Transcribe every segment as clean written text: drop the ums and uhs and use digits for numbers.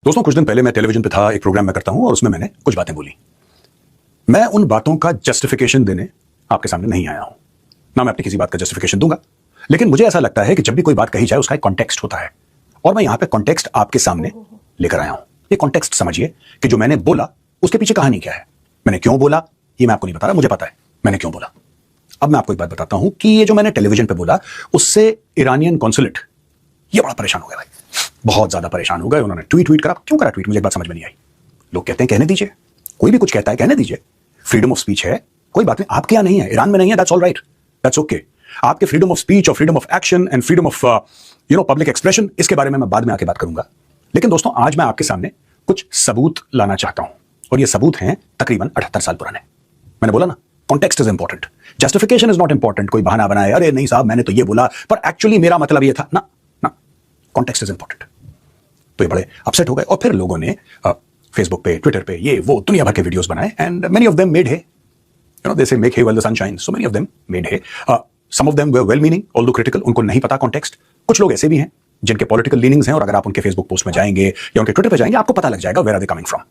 दोस्तों, कुछ दिन पहले मैं टेलीविजन पे था, एक प्रोग्राम मैं करता हूं और उसमें मैंने कुछ बातें बोली। मैं उन बातों का जस्टिफिकेशन देने आपके सामने नहीं आया हूं, ना मैं अपनी किसी बात का जस्टिफिकेशन दूंगा, लेकिन मुझे ऐसा लगता है कि जब भी कोई बात कही जाए उसका एक कॉन्टेक्स्ट होता है और मैं यहां पे कॉन्टेक्स्ट आपके सामने लेकर आया हूं। ये कॉन्टेक्स्ट समझिए कि जो मैंने बोला उसके पीछे कहानी क्या है, मैंने क्यों बोला ये मैं आपको नहीं बता रहा, मुझे पता है मैंने क्यों बोला। अब मैं आपको एक बात बताता हूं कि ये जो मैंने टेलीविजन पे बोला उससे ईरानियन कॉन्सुलेट ये बड़ा परेशान हो गया भाई, बहुत ज्यादा परेशान हो गए। उन्होंने ट्वीट करा। क्यों करा ट्वीट, मुझे एक बात समझ में नहीं आई। लोग कहते हैं कहने दीजिए, कोई भी कुछ कहता है कहने दीजिए, फ्रीडम ऑफ स्पीच है, कोई बात नहीं। आपके यहां नहीं है, ईरान में नहीं है, that's all right, that's okay. आपके फ्रीडम ऑफ स्पीच और freedom of action and freedom of public expression, इसके बारे में मैं बाद में आके बात करूंगा। लेकिन दोस्तों, आज मैं आपके सामने कुछ सबूत लाना चाहता हूं और ये सबूत हैं तकरीबन 78 साल पुराने। मैंने बोला ना, context is important, justification is not important. कोई बहाना बनाए, अरे नहीं साहब मैंने तो ये बोला पर एक्चुअली मेरा मतलब ये था ना, कॉन्टेक्स्ट इज इंपॉर्टेंट। तो ये बड़े अपसेट हो गए और फिर लोगों ने फेसबुक पे, ट्विटर पे, ये वो दुनिया भर के वीडियोस बनाए and many of them made hay, they say make hay when the sun shines, so many of them made hay. Some of them were well meaning although critical, उनको नहीं पता कॉन्टेक्स्ट। कुछ लोग ऐसे भी हैं जिनके पॉलिटिकल लीनिंग्स हैं और अगर आप उनके फेसबुक पोस्ट में जाएंगे या उनके ट्विटर पे जाएंगे आपको पता लग जाएगा where are they coming from,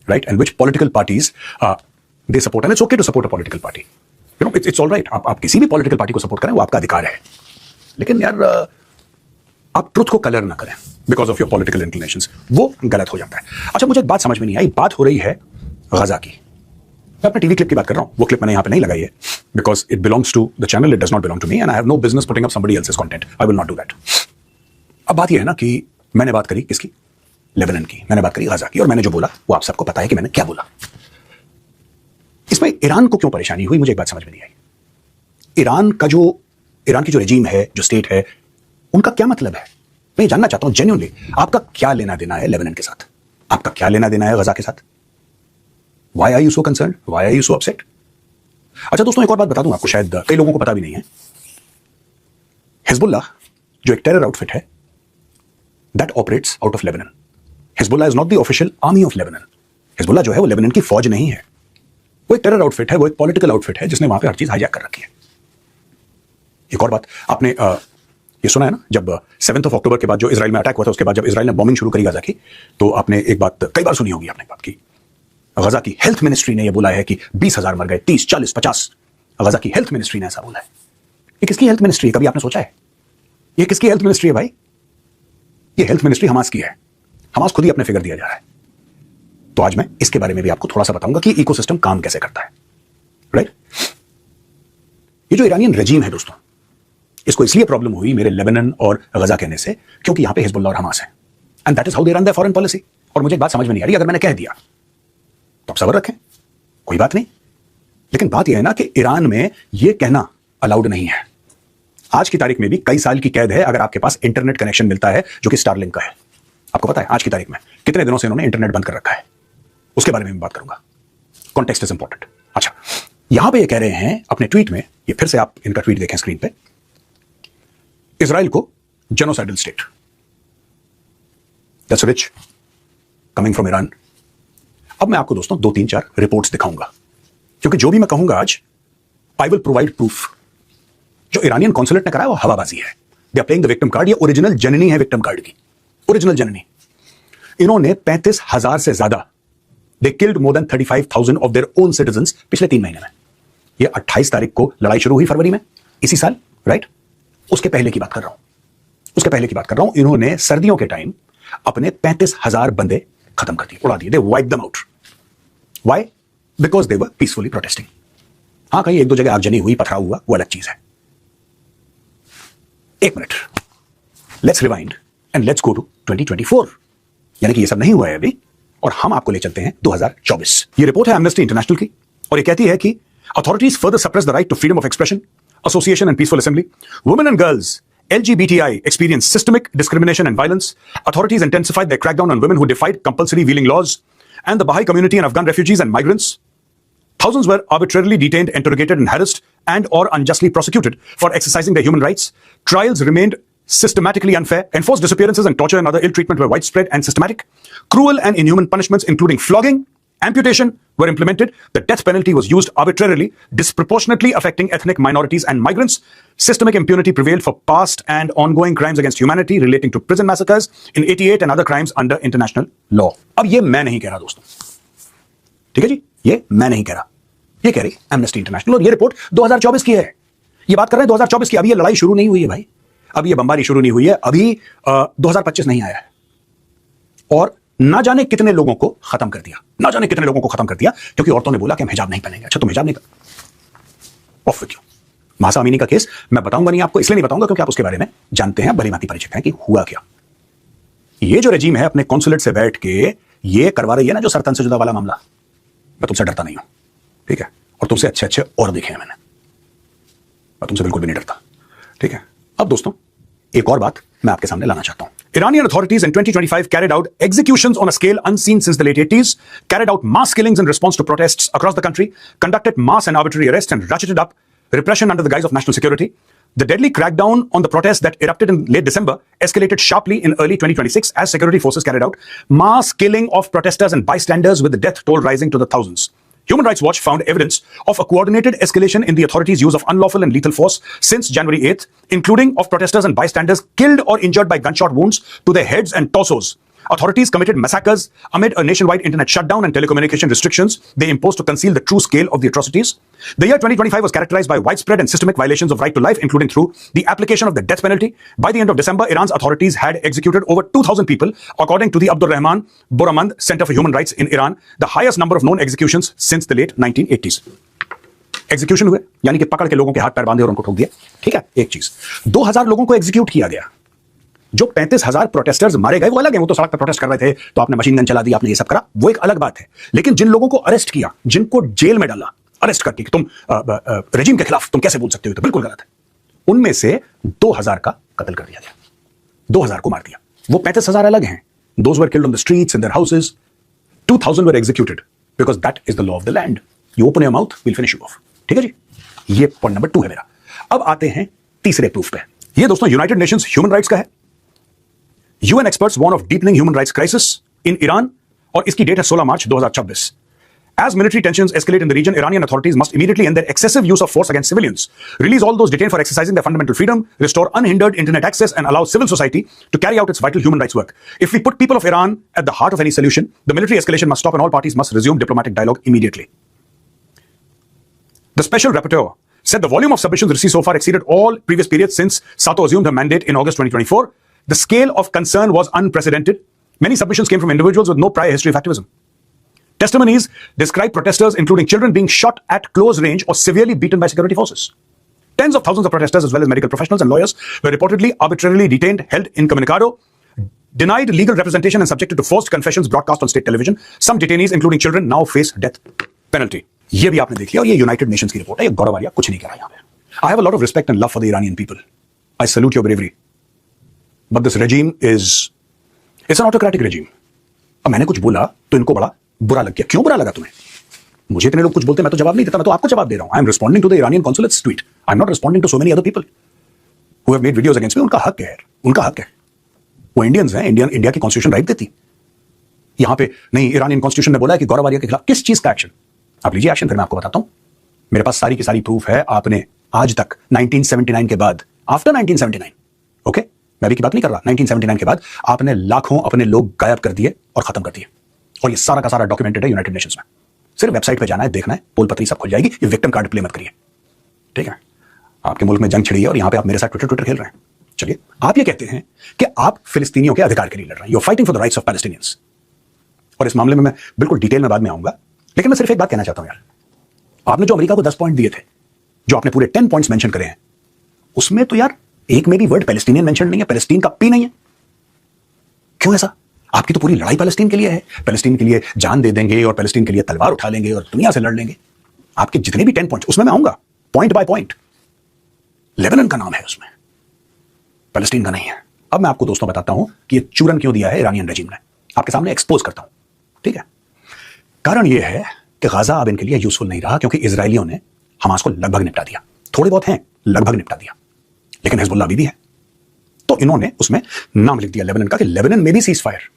right, and which political parties they support. And it's okay to support a political party, it's all right. आप किसी भी पॉलिटिकल पार्टी को सपोर्ट करें, वो आपका अधिकार है, लेकिन यार आप ट्रुथ को कलर ना करें because of your political inclinations, वो गलत हो जाता है। अच्छा, मुझे एक बात समझ में नहीं आई, बात हो रही है गजा की। मैं अपने टीवी क्लिप की बात कर रहा हूं, वो क्लिप मैंने यहां पे नहीं लगाई है because it belongs to the channel, it does not belong to me and I have no business putting up somebody else's content, I will not do that. अब बात यह है ना कि मैंने बात करी किसकी, लेबनान की, मैंने बात करी गजा की, और मैंने जो बोला वो आप सबको पता है कि मैंने क्या बोला। इसमें ईरान को क्यों परेशानी हुई, मुझे एक बात समझ में नहीं आई। ईरान की जो रेजीम है, जो स्टेट है, उनका क्या मतलब है, मैं जानना चाहता हूं जेन्युइनली। आपका क्या लेना देना है लेबनान के साथ, आपका क्या लेना देना है गजा के साथ? Why are you so concerned, why are you so upset? अच्छा दोस्तों, एक और बात बता दूं आपको, शायद कई लोगों को पता भी नहीं है। हिजबुल्लाह जो एक टेरर आउटफिट है, that operates out of Lebanon. Hezbollah is not the official army of Lebanon. Hezbollah जो है वो लेबनान की फौज नहीं है, वो एक टेरर आउटफिट है, वो एक पॉलिटिकल आउटफिट है जिसने वहां पे हर चीज हाईजैक कर रखी है। एक और बात, आपने ये सुना है ना, जब 7 अक्टूबर के बाद जो इजराइल में अटैक हुआ था, उसके बाद जब इजराइल ने बॉम्बिंग शुरू करी गजा की, तो आपने एक बात कई बार सुनी होगी आपने बात की, गजा की हेल्थ मिनिस्ट्री ने यह बोला है कि 20,000 मर गए, 30, 40, 50। गजा की हेल्थ मिनिस्ट्री ने ऐसा बोला है। ये किसकी हेल्थ मिनिस्ट्री है, कभी आपने सोचा है ये किसकी हेल्थ मिनिस्ट्री है भाई? ये हेल्थ मिनिस्ट्री हमास की है, हमास खुद ही अपने फिगर दिया जा रहा है। तो आज मैं इसके बारे में भी आपको थोड़ा सा बताऊंगा कि इकोसिस्टम काम कैसे करता है, राइट। ये जो ईरानियन रेजीम है दोस्तों, इसको इसलिए प्रॉब्लम हुई मेरे लेबनान और गजा कहने से क्योंकि यहां पे हिजबुल्लाह और हमास है, and that is how they run their foreign policy. और मुझे एक बात समझ में नहीं आ रही, अगर मैंने कह दिया तो आप सब्र रखें, कोई बात नहीं, लेकिन बात यह है ना कि ईरान में यह कहना अलाउड नहीं है। आज की तारीख में भी कई साल की कैद है अगर आपके पास इंटरनेट कनेक्शन मिलता है जो कि स्टारलिंक का है। आपको पता है आज की तारीख में कितने दिनों से इन्होंने इंटरनेट बंद कर रखा है, उसके बारे में भी बात करूंगा। Context is important. अच्छा, यहां पे ये कह रहे हैं अपने ट्वीट में, ये फिर से आप इनका ट्वीट देखें स्क्रीन पे, इजराइल को genocidal state, that's rich coming from Iran. अब मैं आपको दोस्तों 2-3-4 रिपोर्ट्स दिखाऊंगा, क्योंकि जो भी मैं कहूंगा आज, आई विल प्रोवाइड प्रूफ। जो ईरानियन कॉन्सुलेट ने कराया वो हवाबाजी है, they are playing the victim card. ये ओरिजिनल जननी है विक्टिम कार्ड की, ओरिजिनल जननी। इन्होंने 35,000 से ज्यादा, they killed more than 35,000 of their own citizens पिछले 3 महीने में। ये 28 तारीख को लड़ाई शुरू हुई फरवरी में इसी साल, राइट। उसके पहले की बात कर रहा हूं, इन्होंने सर्दियों के टाइम अपने 35,000 बंदे खत्म कर दिए, उड़ा दिए, they wipe them out. Why? Because they were peacefully protesting. हां, कहीं 1-2 जगह आगजनी हुई, पथराव हुआ, वो अलग चीज है। एक minute, let's rewind and let's go to 2024, यानी कि ये सब नहीं हुआ है अभी, और हम आपको ले चलते हैं 2024। ये रिपोर्ट है एमनेस्टी इंटरनेशनल की और ये कहती है कि authorities further suppress the right to freedom of expression, association and peaceful assembly. Women and girls, LGBTI experience systemic discrimination and violence. Authorities intensified their crackdown on women who defied compulsory wheeling laws. And the Baha'i community and Afghan refugees and migrants. Thousands were arbitrarily detained, interrogated and harassed and or unjustly prosecuted for exercising their human rights. Trials remained systematically unfair. Enforced disappearances and torture and other ill treatment were widespread and systematic. Cruel and inhuman punishments including flogging Amputation were implemented. The death penalty was used arbitrarily, disproportionately affecting ethnic minorities and migrants. Systemic impunity prevailed for past and ongoing crimes against humanity relating to prison massacres in 88 and other crimes under international law. अब ये मैं नहीं कह रहा दोस्तों, ठीक है जी, ये मैं नहीं कह रहा, ये कह रही एमनेस्टी इंटरनेशनल, और ये रिपोर्ट 2024 की है। ये बात कर रहे हैं 2024 की। अभी ये लड़ाई शुरू नहीं हुई है भाई, अभी ये बमबारी शुरू नहीं हुई है, अभी 2025 नहीं आया है, और ना जाने कितने लोगों को खत्म कर दिया, ना जाने कितने लोगों को खत्म कर दिया, क्योंकि औरतों ने बोला कि हम हिजाब नहीं पहनेंगे। अच्छा, तुम हिजाब नहीं, of with you. Mahsa Amini का केस मैं बताऊंगा नहीं आपको, इसलिए नहीं बताऊंगा क्योंकि आप उसके बारे में जानते हैं, भली भांति परिचित हैं कि हुआ क्या। ये जो रजीम है अपने कॉन्सुलेट से बैठ के ये करवा रही है ना, जो सरतन से जुदा वाला मामला, मैं तुमसे डरता नहीं हूं, ठीक है, और तुमसे अच्छे अच्छे और देखे हैं मैंने, मैं तुमसे बिल्कुल भी नहीं डरता, ठीक है। अब दोस्तों एक और बात मैं आपके सामने लाना चाहता हूं। Iranian authorities in 2025 carried out executions on a scale unseen since the late 80s, carried out mass killings in response to protests across the country, conducted mass and arbitrary arrests, and ratcheted up repression under the guise of national security. The deadly crackdown on the protests that erupted in late December escalated sharply in early 2026 as security forces carried out mass killing of protesters and bystanders, with the death toll rising to the thousands. Human Rights Watch found evidence of a coordinated escalation in the authorities' use of unlawful and lethal force since January 8th, including of protesters and bystanders killed or injured by gunshot wounds to their heads and torsos. Authorities committed massacres amid a nationwide internet shutdown and telecommunication restrictions they imposed to conceal the true scale of the atrocities. The year 2025 was characterized by widespread and systemic violations of right to life, including through the application of the death penalty. By the end of December, Iran's authorities had executed over 2,000 people, according to the Abdul Rahman Boramand Center for Human Rights in Iran, the highest number of known executions since the late 1980s. Execution हुए यानी कि पकड़ के लोगों के हाथ पैर बांधे और उनको ठोक दिया, ठीक है। एक चीज, 2,000 लोगों को एग्जीक्यूट किया गया। जो 35,000 प्रोटेस्टर्स मारे गए वो अलग है, वो तो सड़क पर प्रोटेस्ट कर रहे थे, तो आपने मशीन गन चला दी, आपने ये सब करा, वो एक अलग बात है। लेकिन जिन लोगों को अरेस्ट किया, जिनको जेल में डाला अरेस्ट करके कि तुम रेजिम के खिलाफ तुम कैसे बोल सकते हो, तो बिल्कुल गलत है, उनमें से 2,000 का कत्ल कर दिया गया, 2,000 को मार दिया। वो 35,000 अलग हैं, those were killed on the streets in their houses, 2,000 were executed because that is the law of the land. You open your mouth, will finish you of, ठीक है जी। ये पॉइंट नंबर 2 है मेरा। अब आते हैं तीसरे प्रूफ पे। ये दोस्तों यूनाइटेड नेशंस ह्यूमन राइट्स का है। UN experts warn of deepening human rights crisis in Iran, और इसकी डेट है 16 मार्च 2026। As military tensions escalate in the region, Iranian authorities must immediately end their excessive use of force against civilians, release all those detained for exercising their fundamental freedom, restore unhindered internet access, and allow civil society to carry out its vital human rights work. If we put people of Iran at the heart of any solution, the military escalation must stop and all parties must resume diplomatic dialogue immediately. The special rapporteur said the volume of submissions received so far exceeded all previous periods since Sato assumed her mandate in August 2024. The scale of concern was unprecedented. Many submissions came from individuals with no prior history of activism. Testimonies describe protesters, including children, being shot at close range or severely beaten by security forces. Tens of thousands of protesters, as well as medical professionals and lawyers, were reportedly arbitrarily detained, held incommunicado, denied legal representation, and subjected to forced confessions broadcast on state television. Some detainees, including children, now face death penalty. ये भी आपने देख लिया, और ये United Nations की report है, ये गौरव आर्या कुछ नहीं कह रहा यहाँ पे। I have a lot of respect and love for the Iranian people. I salute your bravery. But this regime it's an autocratic regime. अब मैंने कुछ बोला तो इनको बड़ा बुरा लग गया। क्यों बुरा लगा तुम्हें? मुझे इतने लोग कुछ बोलते, मैं तो जवाब नहीं देता, मैं तो आपको जवाब दे रहा हूं। I am responding to the Iranian consulate's tweet. I am not responding to so many other people who have made videos against me. उनका हक है, उनका हक है, वो इंडियंस हैं, इंडिया की कॉन्स्टिट्यूशन राइट देती। यहां पे नहीं, ईरानियन कॉन्स्टिट्यूशन ने बोला है कि गौरव आर्या के खिलाफ किस चीज का एक्शन। आप लीजिए एक्शन, फिर मैं आपको बताता हूं। मेरे पास सारी की सारी प्रूफ है। आपने आज तक 1979 के बाद, आफ्टर 1979, ओके, मैं अभी की बात नहीं कर रहा, 1979 के बाद आपने लाखों अपने लोग गायब कर दिए और खत्म कर दिए, और ये सारा का सारा डॉक्यूमेंटेड है यूनाइटेड नेशंस में। सिर्फ वेबसाइट पे जाना है, देखना है, पोल पत्री सब खुल जाएगी। ये विक्टिम कार्ड प्ले मत करिए, ठीक है। आपके मुल्क में जंग छिड़ी है और यहां पे आप मेरे साथ ट्विटर खेल रहे हैं। चलिए, आप ये कहते हैं कि आप फिलिस्तीनियों के अधिकार के लिए लड़ रहे हैं, you are fighting for the rights of Palestinians, और इस मामले में मैं बिल्कुल डिटेल में बाद में आऊंगा। लेकिन मैं सिर्फ एक बात कहना चाहता हूं यार, आपने जो अमेरिका को 10 पॉइंट दिए थे, जो आपने पूरे 10 पॉइंट्स मेंशन करे हैं, उसमें तो यार एक में भी वर्ड पैलेस्टीनियन मेंशन नहीं है, पैलेस्टीन का पी नहीं है। क्यों ऐसा? आपकी तो पूरी लड़ाई पैलेस्टीन के लिए है, पैलेस्टीन के लिए जान दे देंगे और पैलेस्टीन के लिए तलवार उठा लेंगे और दुनिया से लड़ लेंगे। आपके जितने भी 10 पॉइंट्स, उसमें मैं आऊंगा पॉइंट बाय पॉइंट। लेबनान का नाम है उसमें, पैलेस्टीन का नहीं है। अब मैं आपको दोस्तों बताता हूं कि ये चूरन क्यों दिया है इरानियन रेजिम ने, आपके सामने एक्सपोज करता हूं, ठीक है। कारण यह है कि गाजा अब इनके लिए यूजफुल नहीं रहा, क्योंकि इजरायलियों ने हमास को लगभग निपटा दिया। थोड़े बहुत हैं, लगभग निपटा दिया, लेकिन हिजबुल्लाह भी है। तो इन्होंने उसमें नाम लिख दिया लेबनान का कि लेबनान में भी सीज फायर।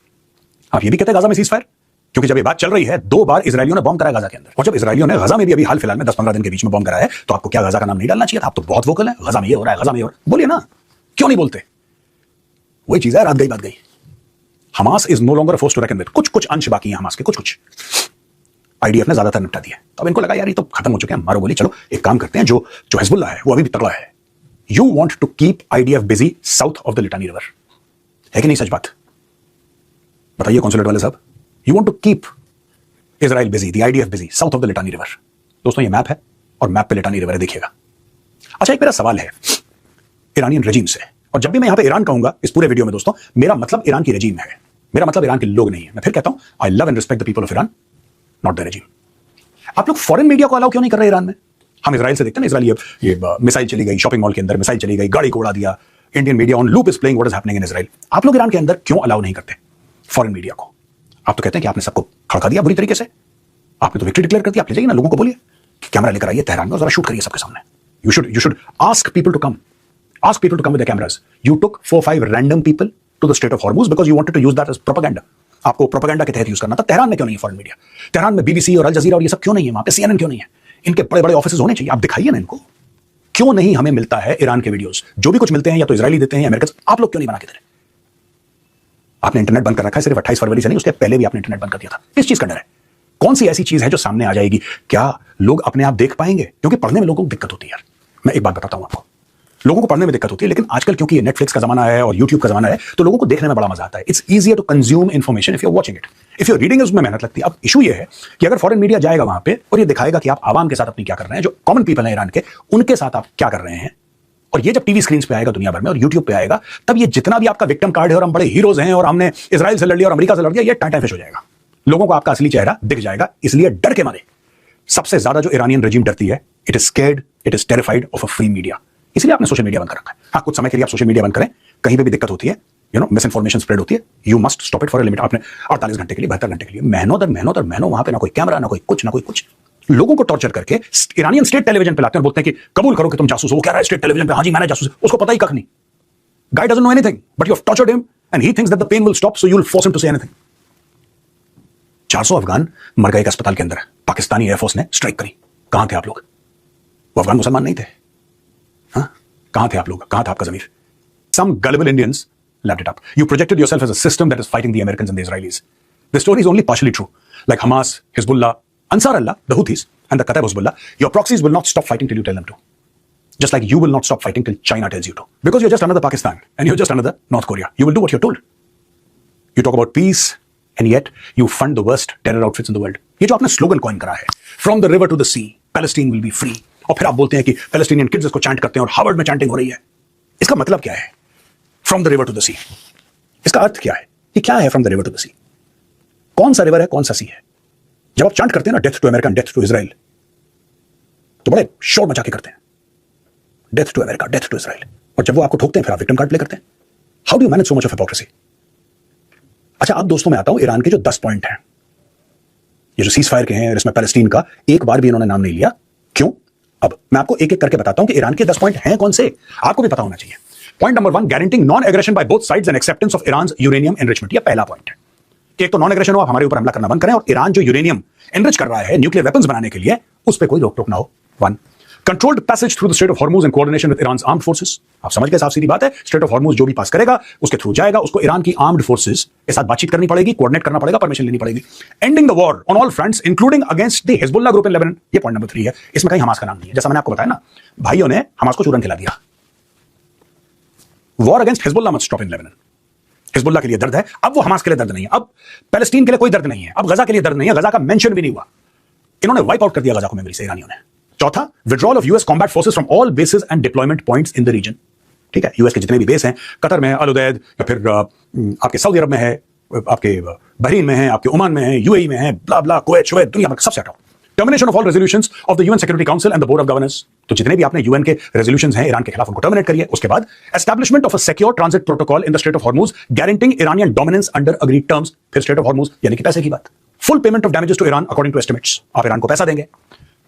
आप ये भी कहते हैं गाजा में सीज फायर, क्योंकि जब ये बात चल रही है 2 बार इजरायलियों ने बॉम्ब कराया गाजा के अंदर, और जब इजरायलियों ने गजा में भी अभी हाल फिलहाल में 10-15 दिन के बीच में बॉम्ब कराया है, तो आपको क्या गजा का नाम नहीं डालना चाहिए था? आप तो बहुत वोकल है, गजा में ये हो रहा है, गजा में ये हो रहा है, बोलिए ना, क्यों नहीं बोलते? वही चीज है, रात गई बात गई। Hamas is no longer force to reckon with. कुछ कुछ अंश बाकी है हमास के, कुछ कुछ आईडीएफ ने ज्यादातर निपटा दिया। तो अब इनको लगा यार ये तो खत्म हो चुके हैं, मारो गोली, चलो एक काम करते हैं, जो हिजबुल्लाह है वो अभी भी तगड़ा है। You want to keep IDF busy south of the Litani river, है कि नहीं सच बात? बताइए कॉन्सुलेट वाले साहब, you want to keep Israel busy, the IDF busy south of the Litani river. दोस्तों ये मैप है और मैप पे लिटानी रिवर है, देखिएगा। अच्छा एक मेरा सवाल है ईरानियन रेजिम से, और जब भी मैं यहां पे ईरान कहूंगा इस पूरे वीडियो में दोस्तों, मेरा मतलब ईरान की रेजिम है, मेरा मतलब ईरान के लोग नहीं है। मैं फिर कहता हूं, I love and respect the people of Iran, not the regime. आप लोग फॉरेन मीडिया को अलाउ क्यों नहीं कर रहे ईरान में? हम इजराइल से देखते हैं ना, इजराइल ये मिसाइल चली गई, शॉपिंग मॉल के अंदर मिसाइल चली गई, गाड़ी को उड़ा दिया, Indian media on loop is playing what is happening in Israel. आप लोग ईरान के अंदर क्यों अलाउ नहीं करते फॉरेन मीडिया को? आप तो कहते हैं कि आपने सबको खड़का दिया बुरी तरीके से, आपने तो विक्ट्री डिक्लेयर कर दिया। आप ले जाइए ना, लोगों को बोलिए कि कैमरा लेकर आइए तेहरान में और जरा शूट करिए सबके सामने। You should ask people to come, ask people to come with their cameras. You took 4-5 random people to the Strait of Hormuz because you wanted to use that as propaganda. आपको propaganda के तहत use करना था। Tehran में क्यों नहीं है foreign media? Tehran में बीबीसी और अल जजीरा और ये सब क्यों नहीं है? वहां पे सीएनएन क्यों नहीं है? इनके बड़े बड़े ऑफिसेज होने चाहिए, आप दिखाइए ना इनको। क्यों नहीं हमें मिलता है ईरान के वीडियोस? जो भी कुछ मिलते हैं या तो इजरायली देते हैं या अमेरिकन, आप लोग क्यों नहीं बना के दे रहे? आपने इंटरनेट बंद कर रखा है सिर्फ 28 फरवरी से नहीं, उसके पहले भी आपने इंटरनेट बंद कर दिया था। किस चीज का डर है? कौन सी ऐसी चीज है जो सामने आ जाएगी? क्या लोग अपने आप देख पाएंगे? क्योंकि पढ़ने में लोगों को दिक्कत होती है यार। मैं एक बात बताता हूं आपको, लोगों को पढ़ने में दिक्कत होती है, लेकिन आजकल क्योंकि ये नेटफ्लिक्स का जमाना है और यूट्यूब का जमाना है, तो लोगों को देखने में बड़ा मजा आता है। It's easier to consume information if you are watching it, if you are reading उसमें मेहनत लगती है। अब इशू ये है कि अगर फॉरेन मीडिया जाएगा वहां पे और ये दिखाएगा कि आप आवाम के साथ अपनी क्या कर रहे हैं, जो कॉमन पीपल है ईरान के, उनके साथ आप क्या कर रहे हैं, और ये जब टीवी स्क्रीन पे आएगा दुनिया भर में और यूट्यूब पे आएगा, तब ये जितना भी आपका विक्टिम कार्ड है और हम बड़े हीरोज हैं और हमने इजराइल से लड़ लिया और अमेरिका से लड़ लिया, ये टाइम फिश हो जाएगा। लोगों को आपका असली चेहरा दिख जाएगा। इसलिए डर के मारे सबसे ज्यादा जो ईरानियन रेजिम डरती है, it is scared, it is terrified of a free media. इसलिए आपने सोशल मीडिया बंद कर रखा है। हाँ, कुछ समय के लिए आप सोशल मीडिया बंद करें, कहीं पे भी दिक्कत होती है, मिस इन्फॉर्मेशन स्प्रेड होती है, you must stop it for a limit. आपने 48 घंटे के लिए, 72 घंटे के लिए, महीनों दर महीनों वहां पे ना कोई कैमरा, ना कोई कुछ लोगों को टॉर्चर करके ईरानियन स्टेट टेलीविजन पे लाते हैं और बोलते हैं कि कबूल करो कि तुम जासूस हो। वो कह रहा है स्टेट टेलीविजन पे, हाँ जी मैंने जासूस, उसको पता ही कख नहीं। Guy doesn't know anything but you have tortured him and he thinks that the pain will stop, so you will force him to say anything. 400 Afghan मर गए एक अस्पताल के अंदर, पाकिस्तानी एयरफोर्स ने स्ट्राइक करी। कहां थे आप लोग? वो अफगान मुसलमान नहीं थे। हाँ, कहां थे आप लोग? कहां था आपका ज़मीर? Some gullible Indians lapped it up. You projected yourself as a system that is fighting the Americans and the Israelis. The story is only partially true. Like Hamas, Hezbollah, Ansar Allah, the Houthis, and the Kataib Hezbollah, your proxies will not stop fighting till you tell them to. Just like you will not stop fighting till China tells you to. Because you're just another Pakistan and you're just another North Korea. You will do what you're told. You talk about peace and yet you fund the worst terror outfits in the world. ये जो आपने slogan coin करा है, From the river to the sea, Palestine will be free. और फिर आप बोलते हैं कि पैलेस्टीनियन किड्स इसको चैंट करते हैं और हार्वर्ड में चैंटिंग हो रही है। इसका मतलब क्या है? From the river to the sea, इसका अर्थ क्या है? ये क्या है from the river to the sea? कौन सा रिवर है, कौन सा सी है? जब आप चैंट करते हैं ना death to America, death to Israel, तो बड़े शोर मचा के करते हैं, death to America, death to Israel, और जब वो आपको ठोकते हैं फिर आप विक्टिम कार्ड प्ले करते हैं। How do you manage so much of hypocrisy? अच्छा, अब दोस्तों मैं आता हूं ईरान के जो 10 पॉइंट हैं, ये जो सीज फायर के हैं, इसमें पैलेस्टीन का एक बार भी इन्होंने नाम नहीं लिया। क्यों? अब मैं आपको एक एक करके बताता हूं कि ईरान के 10 पॉइंट हैं कौन से, आपको भी पता होना चाहिए। Point number 1, guaranteeing non aggression by both sides and acceptance of Iran uranium enrichment. ये पहला पॉइंट है कि एक तो नॉन एग्रेशन हो, आप हमारे ऊपर हमला करना बंद करें, और ईरान जो यूरेनियम एनरिच कर रहा है न्यूक्लियर वेपन्स बनाने के लिए, उस पर कोई रोक टोक ना हो। 1, controlled passage through the strait of Hormuz in coordination with Iran's armed forces. आप समझ गए, साफ सीधी बात है, स्ट्रेट ऑफ हॉर्मुज जो भी पास करेगा उसके थ्रू जाएगा, उसको ईरान की आर्म्ड फोर्सेस के साथ बातचीत करनी पड़ेगी, कोऑर्डिनेट करना पड़ेगा, परमिशन लेनी पड़ेगी। Ending the war on all fronts including against the Hezbollah group in Lebanon. ये पॉइंट नंबर 3 है, इसमें कहीं हमास का नाम नहीं है। जैसा मैंने आपको बताया ना, भाइयों ने हमास को चूरन खिला दिया। War against Hezbollah must stop in Lebanon. Hezbollah के लिए दर्द है, अब वो हमास के लिए दर्द नहीं है, अब पैलेस्टीन के लिए कोई दर्द नहीं है, अब गजा के लिए दर्द नहीं है, गजा का मेंशन भी नहीं हुआ। इन्होंने वाइप आउट कर दिया गजा को मेमोरी से ईरानियों ने। चौथा, withdrawal of US combat forces from all bases and deployment points in the region. ठीक है, यूएस के जितने भी बेस हैं, कतर में है अल उदैद, या फिर आपके सऊदी अरब में है, आपके बहरीन में है, आपके ओमान में है, यूएई में है, ब्ला ब्ला, कुवैत, शुवैत, दुनिया भर सबसे हटाओ। Termination of all resolutions of the UN security council and the board of governors. तो जितने भी आपने यूएन के रेजोल्यूशंस हैं ईरान के खिलाफ, उनको टर्मिनेट करिए। उसके बाद establishment of a secure transit protocol in the strait of Hormuz guaranteeing Iranian dominance under agreed terms. फिर स्ट्रेट ऑफ हॉर्मुज यानी कि पैसे की बात, full payment of damages to Iran according to estimates. आप ईरान को पैसा देंगे।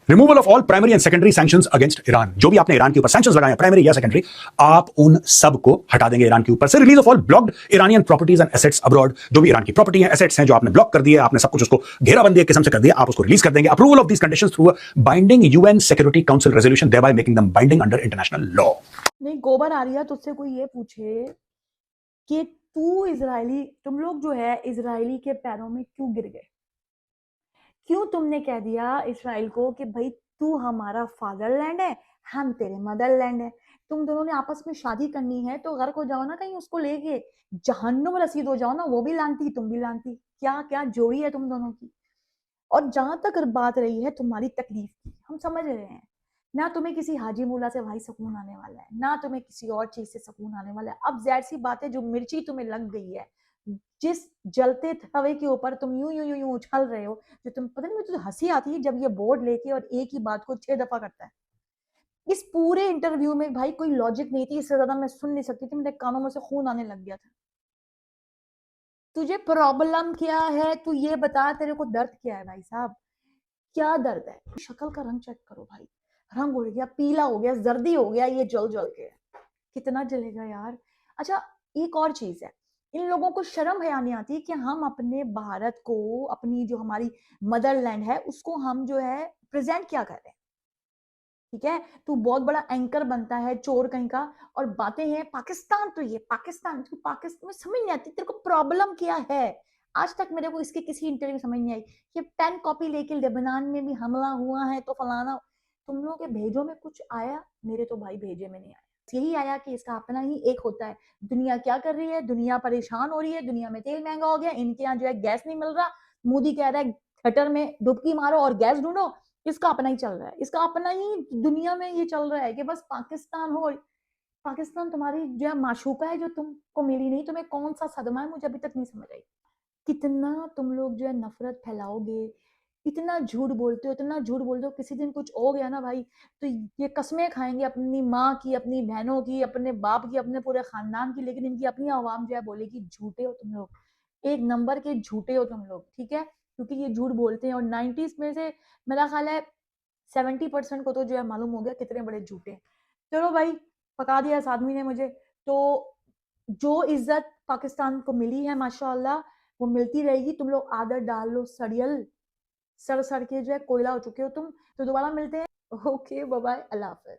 Removal of all primary and secondary sanctions against Iran. जो भी आपने ईरान के ऊपर सैंक्शंस लगाए हैं, प्राइमरी या सेकेंडरी, आप उन सब को हटा देंगे ईरान के ऊपर से। Release of all blocked Iranian properties and assets abroad. जो भी ईरान की प्रॉपर्टी है, एसेट्स हैं, जो आपने ब्लॉक कर दिए, आपने सब कुछ उसको घेराबंदी एक किस्म से कर दिया, आप उसको रिलीज कर देंगे। Approval of these conditions through binding UN security council resolution, thereby making them binding under international law। नहीं, गोबर आर्या तुझसे कोई ये पूछे कि तुम लोग जो है इजरायली के पैरों में क्यों गिर गए, क्यों तुमने कह दिया इसराइल को कि भाई तू हमारा फादरलैंड है, हम तेरे मदरलैंड है, तुम दोनों ने आपस में शादी करनी है तो घर को जाओ ना, कहीं उसको लेके जहन्नुम रसीद हो जाओ ना, वो भी लानती तुम भी लानती, क्या क्या जोड़ी है तुम दोनों की। और जहां तक बात रही है तुम्हारी तकलीफ की, हम समझ रहे हैं ना, तुम्हें किसी हाजी मुल्ला से भाई सुकून आने वाला है, ना तुम्हें किसी और चीज से सुकून आने वाला है। अब जाहिर सी बात है, जो मिर्ची तुम्हें लग गई है, जिस जलते तवे के ऊपर तुम यूं यूं यूं यूं उछल रहे हो, जो तुम पता नहीं, मुझे तो हंसी आती है जब ये बोर्ड लेके और एक ही बात को 6 दफा करता है। इस पूरे इंटरव्यू में भाई कोई लॉजिक नहीं थी, इससे ज्यादा मैं सुन नहीं सकती थी, मेरे कानों में से खून आने लग गया था। तुझे प्रॉब्लम क्या है, तू ये बता, तेरे को दर्द क्या है भाई साहब, क्या दर्द है? शक्ल का रंग चेक करो भाई, रंग उड़ गया, पीला हो गया, जर्दी हो गया, ये जल जल के कितना जलेगा यार। अच्छा, एक और चीज है, इन लोगों को शर्म है नहीं आती कि हम अपने भारत को, अपनी जो हमारी मदरलैंड है, उसको हम जो है प्रेजेंट क्या कर रहे हैं। ठीक है, तू बहुत बड़ा एंकर बनता है चोर कहीं का, और बातें हैं पाकिस्तान, तो ये पाकिस्तान, तू पाकिस्तान में समझ नहीं आती, तेरे को प्रॉब्लम क्या है। आज तक मेरे को इसके किसी इंटरव्यू समझ नहीं आई कि 10 कॉपी लेके लेबनान में भी हमला हुआ है तो फलाना। तुम लोगों के भेजों में कुछ आया, मेरे तो भाई भेजे में नहीं आया। यही आया कि इसका अपना ही एक होता है, दुनिया क्या कर रही है, दुनिया परेशान हो रही है, दुनिया में तेल महंगा हो गया, इनके यहाँ जो है गैस नहीं मिल रहा, मोदी कह रहा है गटर में डुबकी मारो और गैस ढूंढो। इसका अपना ही चल रहा है, इसका अपना ही दुनिया में ये चल रहा है कि बस पाकिस्तान हो। पाकिस्तान तुम्हारी जो है माशूका है, जो तुमको मिली नहीं, तुम्हें कौन सा सदमा है, मुझे अभी तक नहीं समझ आई। कितना तुम लोग जो है नफरत फैलाओगे, इतना झूठ बोलते हो, इतना झूठ बोलते हो, किसी दिन कुछ हो गया ना भाई, तो ये कस्में खाएंगे अपनी माँ की, अपनी बहनों की, अपने बाप की, अपने पूरे खानदान की, लेकिन इनकी अपनी आवाम जो है बोलेगी झूठे हो तुम लोग, एक नंबर के झूठे हो तुम लोग। ठीक है, क्योंकि ये झूठ बोलते हैं, और 90s में से मेरा ख्याल है 70% को तो जो है मालूम हो गया कितने बड़े झूठे। चलो भाई, पका दिया इस आदमी ने मुझे। तो जो इज्जत पाकिस्तान को मिली है माशाल्लाह, वो मिलती रहेगी। तुम लोग आदत डाल लो, सड़ियल सड़ सड़ के जो है कोयला हो चुके हो तुम। तो दोबारा मिलते हैं। ओके, बाय बाय, अल्लाह हाफिज।